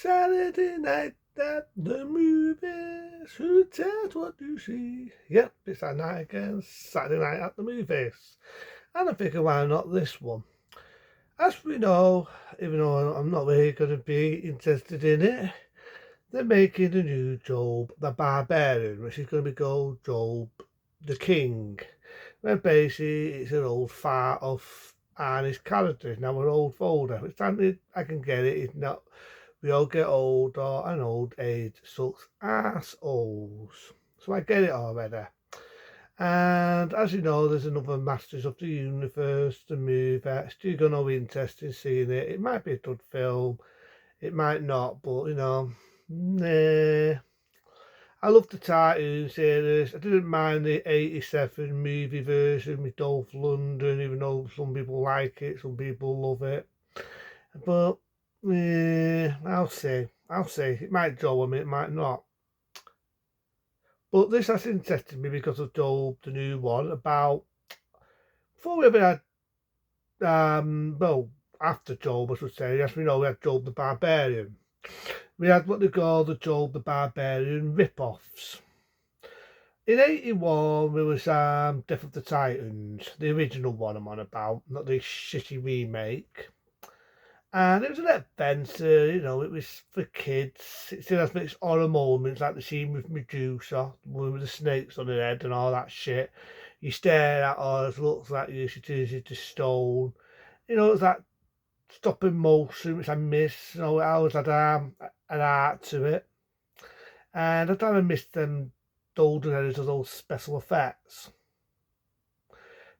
Saturday night at the movies. Who cares what you see? Yep, it's that night again. Saturday night at the movies. And I figure why not this one? As we know, even though I'm not really going to be interested in it, they're making a new Job the Barbarian, which is going to be called Job the King. Where basically it's an old fart of Arnie's character. Now an old folder. Which time I can get it. It's not. We all get older, and old age sucks assholes. So I get it already. And as you know, there's another Masters of the Universe, the movie. Still got no interest in seeing it. It might be a good film, it might not, but nah. I love the Titan series. I didn't mind the 87 movie version with Dolph Lundgren, even though some people like it, some people love it. But I'll see. I'll see. It might draw me, it might not. But this has interested me because of Job, the new one, about before we ever had after Job, I should say. Yes, we know we had Job the Barbarian. We had what they call the Job the Barbarian rip-offs. In 81, there was Death of the Titans, the original one I'm on about, not the shitty remake. And it was an adventure, it was for kids. It still has its horror moments, like the scene with Medusa, the one with the snakes on her head and all that shit. You stare at her, it looks like she turns into stone. It's that stop in motion, which I miss. It always had an art to it. And I kind of miss them golden eras of those special effects.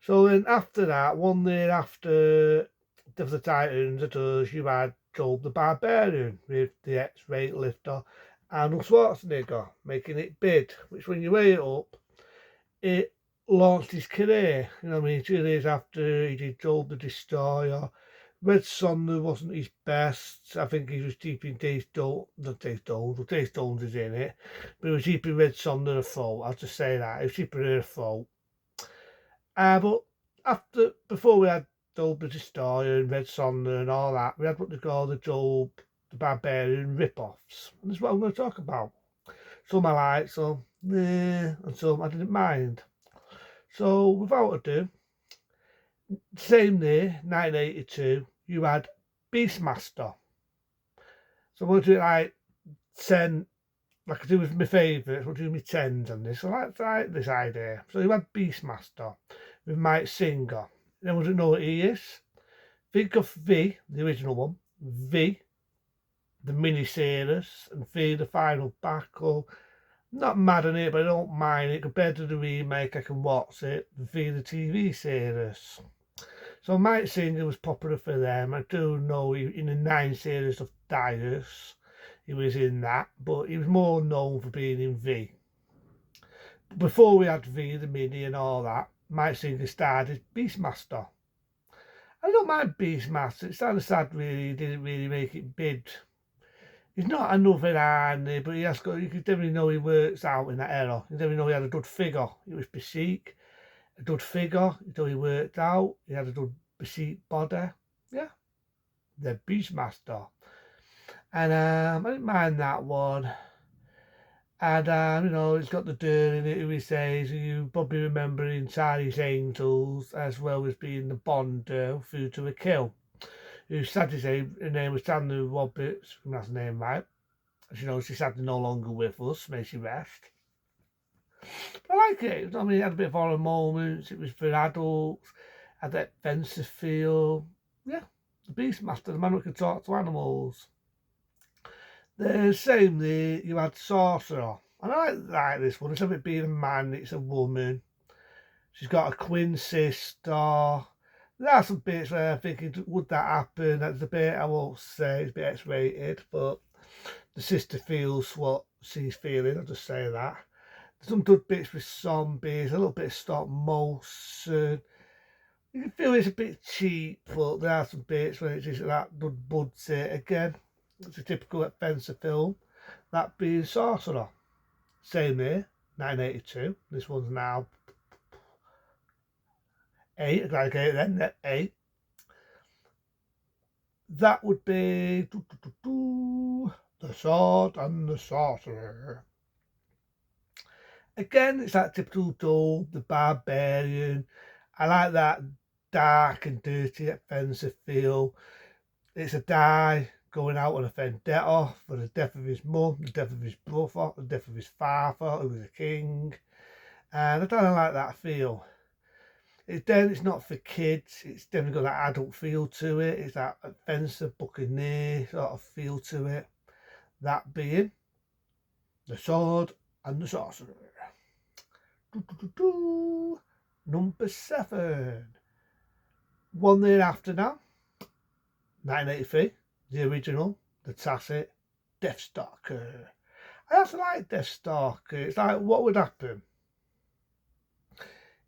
So then after that, 1 year after Death of the Titans, you had Job the Barbarian with the ex-weightlifter Arnold Schwarzenegger making it big, which when you weigh it up, it launched his career. 2 years after he did Job the Destroyer. Red Sonja wasn't his best. I think he was keeping Dave Jones is in it, but he was keeping Red Sonja afloat. I'll just say that. He was keeping her afloat. But before we had Job the Destroyer and Red Sonja and all that, we had what they call the Job the Barbarian rip-offs. And this is what I'm going to talk about. Some I like, some and some I didn't mind. So without ado, same year, 1982, you had Beastmaster. So we'll do like 10, like I do with my favourites, we'll do my 10s on this. So I like this idea. So you had Beastmaster with Mike Singer. Then we don't know what he is. Think of V, the original one, V, the mini-series, and V, the final battle. Not mad on it, but I don't mind it. Compared to the remake, I can watch it. V, the TV series. So Mike Singer was popular for them. I do know in the 9 series of Dias, he was in that, but he was more known for being in V. Before we had V, the Mini and all that, Mike Singer started Beastmaster. I don't mind Beastmaster. It's kind of sad, really. He didn't really make it big. He's not another Arnie, but he has got. You can definitely know he works out in that era. You definitely know he had a good figure. It was physique, a good figure. You know he worked out. He had a good physique body. Yeah, the Beastmaster. And I didn't mind that one. And it's got the dirt in it, who he says, you probably remember in Charlie's Angels, as well as being the Bond Food to a Kill, who sadly say her name was Sandra Roberts, that's the name right. As you know, she's sadly no longer with us, may she rest. But I like it. It had a bit of horror moments, it was for adults, had that offensive feel. Yeah, the Beastmaster, the man who could talk to animals. The same day, you had Sorcerer. And I like this one. Instead of it being a man, it's a woman. She's got a twin sister. There are some bits where I'm thinking, would that happen? That's a bit, I won't say, it's a bit X-rated, but the sister feels what she's feeling, I'll just say that. There's some good bits with zombies, a little bit of stop motion. You can feel it's a bit cheap, but there are some bits where it's just that good budget again. It's a typical adventure film, that being Sorcerer. Same year, 1982. This one's now 8, like 8 then, 8. That would be The Sword and the Sorcerer. Again, it's that typical Dole, the barbarian. I like that dark and dirty offensive feel. It's a guy going out on a vendetta for the death of his mum, the death of his brother, the death of his father, who was a king. And I don't like that feel. It's not for kids. It's definitely got that adult feel to it. It's that offensive buccaneer sort of feel to it. That being the Sword and the Sorcerer. Number 7. 1 year after now, 1983, the original, the tacit Deathstalker. I also like Deathstalker. It's like, what would happen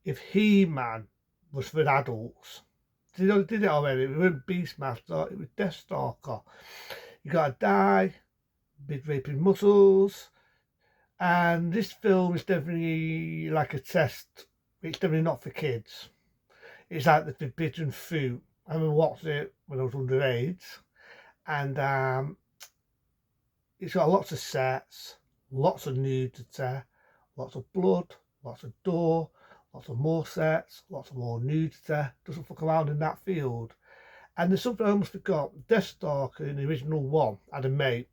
if He-Man was for adults? Did it already? It wasn't Beastmaster, it was Deathstalker. You gotta die, big raping muscles, and this film is definitely like a test. It's definitely not for kids. It's like the forbidden fruit. I remember watching it when I was underage, and it's got lots of sets, lots of nudity, lots of blood, lots of gore, lots of more sets, lots of more nudity. Doesn't fuck around in that field. And there's something I almost forgot. Deathstalker in the original one had a mate,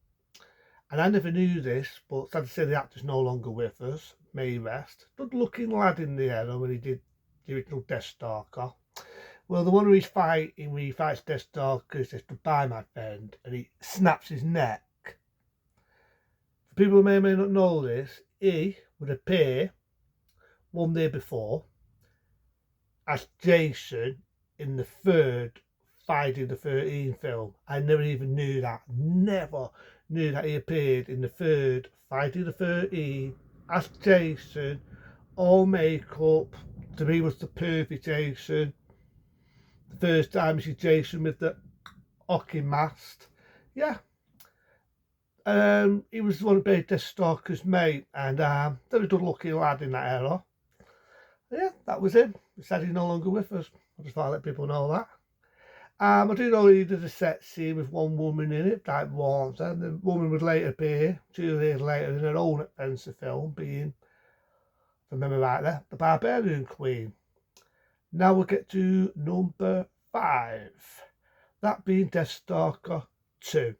and I never knew this, but sad to say the actor's no longer with us. May he rest. Good looking lad in the era when he did the original Deathstalker. Well, the one where he's fighting, when he fights Deathstalker, he says, "Goodbye, my friend," and he snaps his neck. For people who may not know this, he would appear 1 day before as Jason in the third Friday the 13th film. I never even knew that. Never knew that he appeared in the third Friday the 13th as Jason, all makeup. To me, was the perfect Jason. The first time you see Jason with the hockey mask. Yeah. He was the one who played Deathstalker's mate, and very good looking lad in that era. Yeah, that was him. He said he's no longer with us. I just thought I'd let people know that. I do know he did a set scene with one woman in it, like once, and the woman would later appear 2 years later in her own offensive film, being, if I remember right there, the Barbarian Queen. Now we'll get to number 5, that being Deathstalker 2.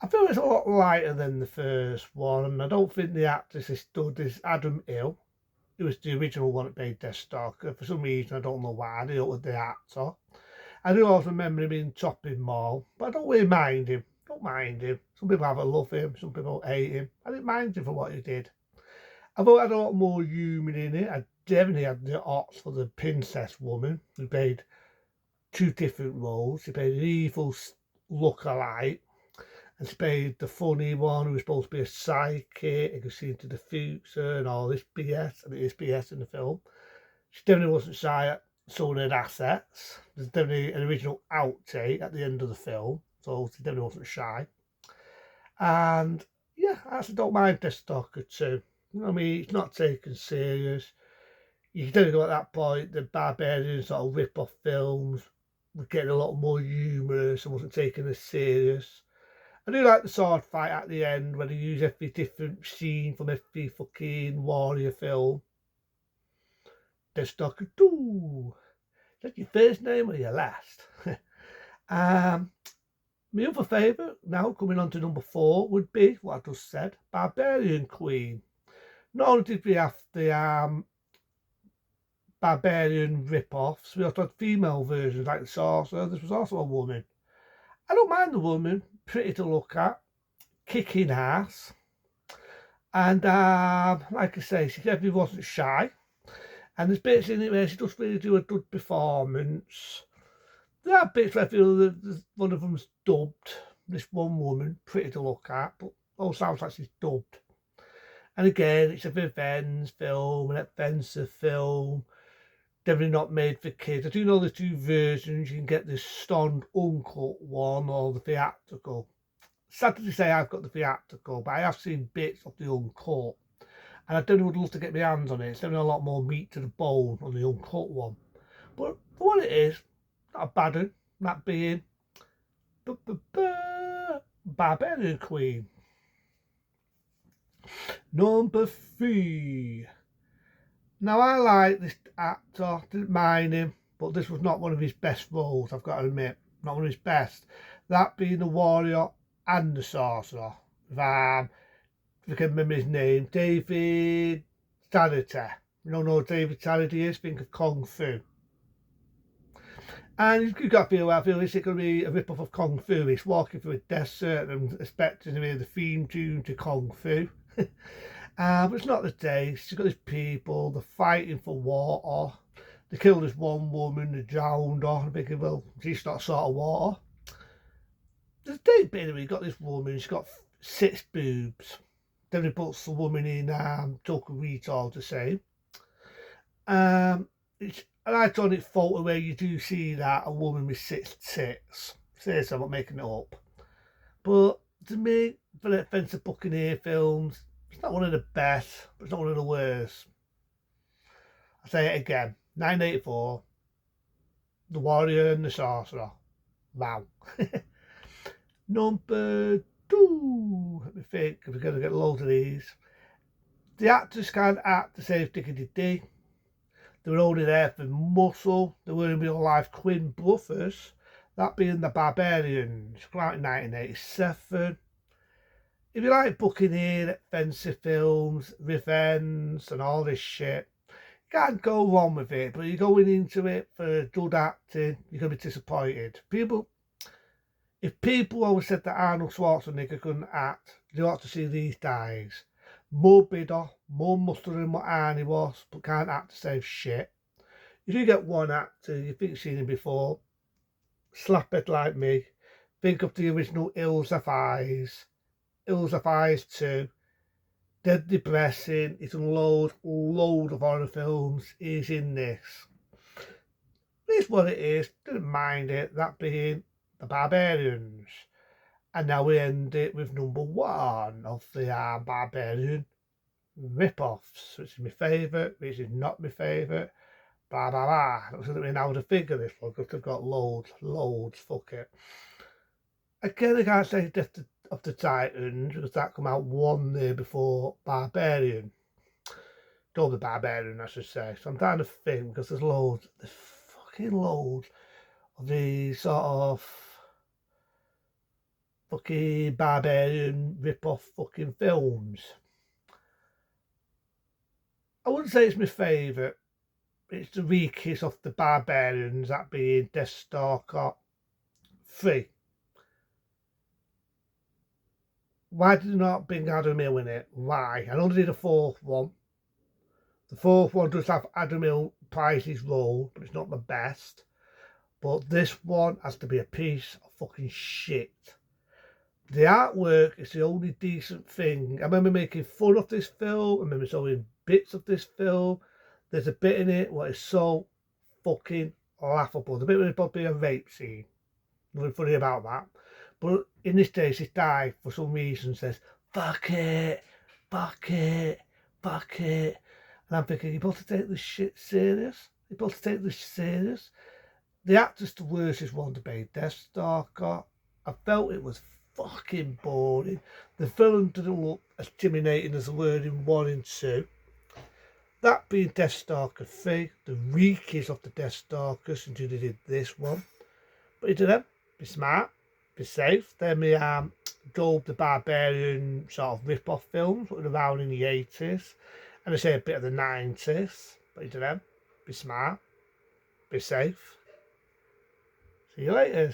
I feel it's a lot lighter than the first one, and I don't think the actress is stood as Adam Hill, who was the original one that played Deathstalker. For some reason, I don't know why, they don't with the actor. I do also remember him in Chopping Mall, but I don't really mind him. Don't mind him. Some people have a love him, some people hate him. I didn't mind him for what he did. I thought it had a lot more humour in it. I definitely had the odds for the princess woman, who played 2 different roles. She played an evil lookalike, and she played the funny one who was supposed to be a psychic and could see into the future and all this BS, and it is BS in the film. She definitely wasn't shy at showing her assets. There's definitely an original outtake at the end of the film, so she definitely wasn't shy. And yeah, I actually don't mind Deathstalker 2. You know what I mean? It's not taken serious. You can definitely go at that point, the Barbarian sort of rip-off films were getting a lot more humorous and wasn't taken as serious. I do like the sword fight at the end when they use every different scene from every fucking warrior film. Deathstalker 2. Is that your first name or your last? My other favourite, now coming on to number 4, would be what I just said, Barbarian Queen. Not only did we have the Barbarian rip-offs, we also had female versions like the Sorcerer. This was also a woman. I don't mind the woman, pretty to look at, kicking ass. And like I say, she definitely wasn't shy. And there's bits in it where she does really do a good performance. There are bits where I feel that one of them's dubbed. This one woman, pretty to look at, but all sounds like she's dubbed. And again, it's a revenge film, an offensive film, definitely not made for kids. I do know there's 2 versions. You can get the stunned uncut one or the theatrical. Sad to say I've got the theatrical, but I have seen bits of the uncut. And I definitely would love to get my hands on it. It's definitely a lot more meat to the bone on the uncut one. But for what it is, not a bad one. That being Barbarian Queen. Number 3. Now, I like this actor, didn't mind him, but this was not one of his best roles, I've got to admit. Not one of his best. That being the warrior and the sorcerer. If I can remember his name, David Carradine. You don't know who David Carradine is? Think of Kung Fu. And you've got to feel, I feel this is going to be a rip-off of Kung Fu. He's walking through a desert and expecting to hear the theme tune to Kung Fu. But it's not the case. She's got these people, they're fighting for water. They killed this one woman, they drowned her. I'm thinking, well, she's not sort of water. There's a date bit where you got this woman, she's got 6 boobs. Then he puts the woman in took a retard to say. It's an iconic photo where you do see that a woman with 6 tits. Seriously, I'm not making it up. But to me, for the Fencer Buccaneer films, it's not one of the best, but it's not one of the worst. I'll say it again. 1984, The Warrior and the Sorcerer. Wow. Number 2. Let me think, if we're going to get loads of these. The actors can't act to save Dickety D. They were only there for muscle. They were in real life twin brothers. That being the Barbarians, come out in 1987. If you like Buccaneer, Fencer films, Revenge and all this shit, you can't go wrong with it, but you're going into it for good acting, you're going to be disappointed. If people always said that Arnold Schwarzenegger couldn't act, you ought to see these guys. More bitter, more muscular than what Arnie was, but can't act to save shit. If you get one actor, you think you've seen him before, slaphead like me, think of the original Hills Have Eyes. Hills Have Eyes 2. Dead depressing. He's done load of horror films. He's in this. It's what it is. Didn't mind it. That being the Barbarians. And now we end it with number 1 of the Barbarian rip-offs, which is my favourite, which is not my favourite. Blah blah blah. I was going to know how to figure this one because they've got loads. Fuck it. Again, I can't say Death of the Titans because that come out 1 year before Barbarian. Or the Barbarian, I should say. So I'm trying to think because there's fucking loads of these sort of fucking Barbarian rip-off fucking films. I wouldn't say it's my favourite. It's the weakest of the Barbarians, that being Deathstalker 3. Why did they not bring Adam Hill in it? Why? I know they did a 4th one. The 4th one does have Adam Hill plays his role, but it's not the best. But this one has to be a piece of fucking shit. The artwork is the only decent thing. I remember making fun of this film. I remember showing bits of this film. There's a bit in it what is so fucking laughable. The bit where there's probably a rape scene. Nothing funny about that. But in this case, this guy, for some reason, says, fuck it, fuck it, fuck it. And I'm thinking, you're supposed to take this shit serious? You're supposed to take this serious? The actor's the worstest one to be, Deathstalker. I felt it was fucking boring. The film didn't look as intimidating as the word in 1 and 2. That being Deathstalker 3, the weakest of the Deathstalkers until they did this one. But you do them, be smart, be safe. Then we Job the Barbarian sort of rip-off films, that were around in the 80s. And I say a bit of the 90s. But you do them, be smart, be safe. See you later.